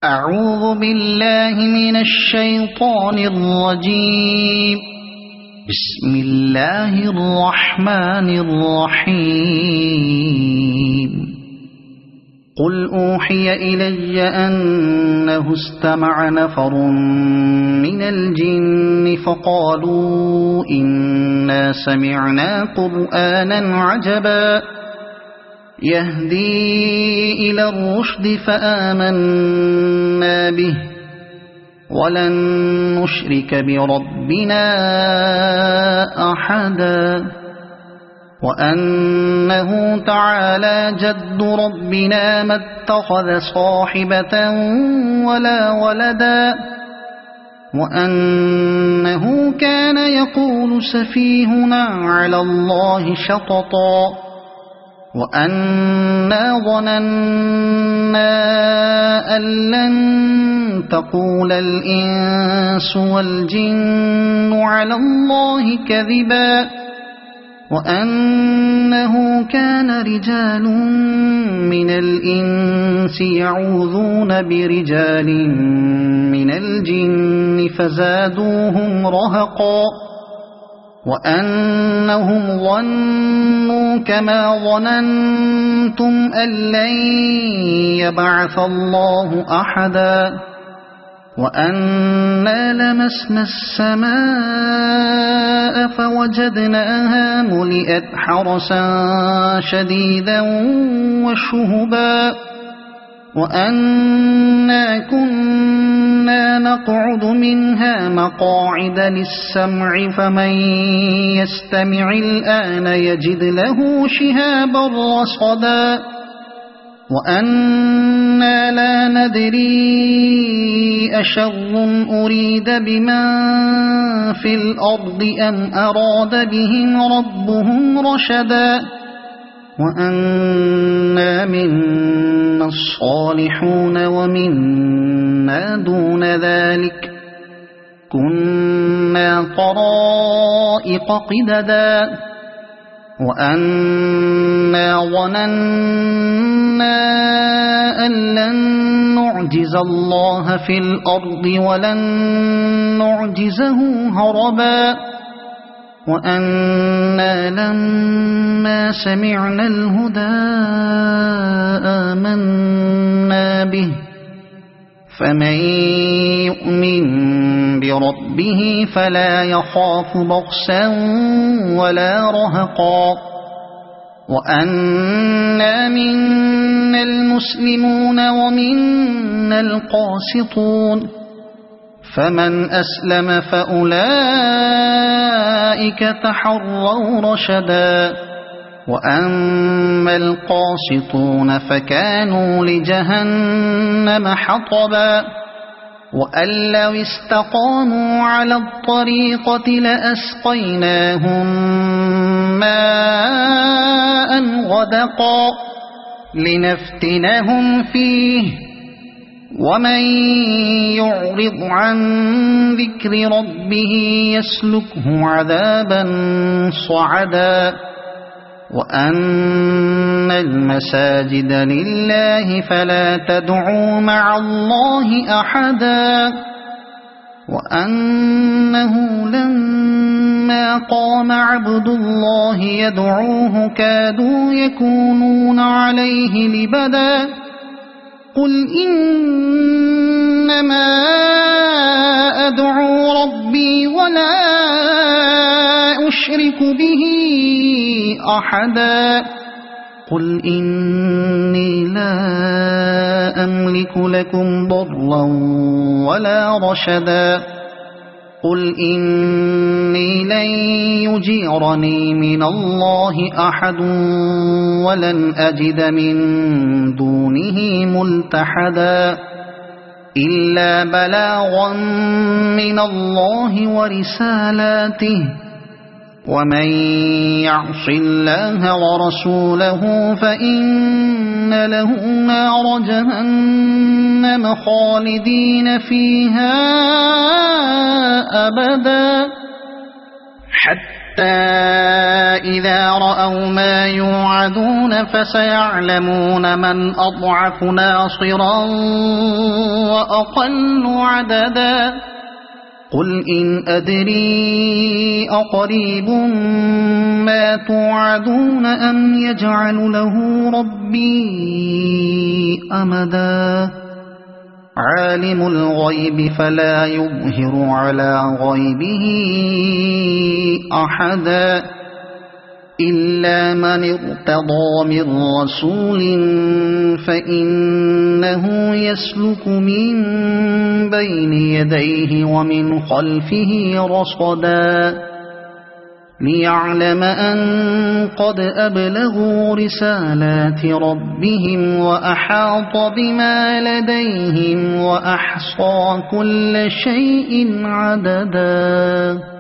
أعوذ بالله من الشيطان الرجيم. بسم الله الرحمن الرحيم. قل أوحي إلي أنه استمع نفر من الجن فقالوا إنا سمعنا قرآنا عجبا يهدي إلى الرشد فآمنا به ولن نشرك بربنا أحدا وأنه تعالى جد ربنا ما اتخذ صاحبة ولا ولدا وأنه كان يقول سفيهنا على الله شططا وأنا ظننا أن لن تقول الإنس والجن على الله كذبا وأنه كان رجال من الإنس يعوذون برجال من الجن فزادوهم رهقا وأنهم ظنوا كما ظننتم أن لن يبعث الله أحدا وأنا لمسنا السماء فوجدناها ملئت حرسا شديدا وشهبا وأنا كنا نقعد منها مقاعد للسمع فمن يستمع الآن يجد له شهابا رصدا وأنا لا ندري أشر أريد بمن في الأرض أم أراد بهم ربهم رشدا وأنا منا الصالحون ومنا دون ذلك كنا طرائق قددا وأنا ظننا أن لن نعجز الله في الأرض ولن نعجزه هربا وأنا لما سمعنا الهدى آمنا به فمن يؤمن بربه فلا يخاف بخسا ولا رهقا وأنا منا المسلمون ومنا القاسطون فمن أسلم فأولئك تحروا رشدا وأما القاسطون فكانوا لجهنم حطبا وأن لو استقاموا على الطريقة لأسقيناهم ماء غدقا لنفتنهم فيه ومن يعرض عن ذكر ربه يسلكه عذابا صعدا وأن المساجد لله فلا تدعوا مع الله أحدا وأنه لما قام عبد الله يدعوه كادوا يكونون عليه لبدا قل إنما أدعو ربي ولا أشرك به أحدا قل إني لا أملك لكم ضرا ولا رشدا قل إني لن يجيرني من الله أحد ولن أجد من دونه ملتحدا إلا بلاغا من الله ورسالاته ومن يعص الله ورسوله فإن له نار جهنم خالدين فيها أبدا حتى حتى إذا رأوا ما يوعدون فسيعلمون من أضعف ناصرا وأقل عددا قل إن أدري أقريب ما توعدون أم يجعل له ربي أمدا عالم الغيب فلا يظهر على غيبه أحدا إلا من ارتضى من رسول فإنه يسلك من بين يديه ومن خلفه رصدا ليعلم أن قد أبلغوا رسالات ربهم وأحاط بما لديهم وأحصى كل شيء عددا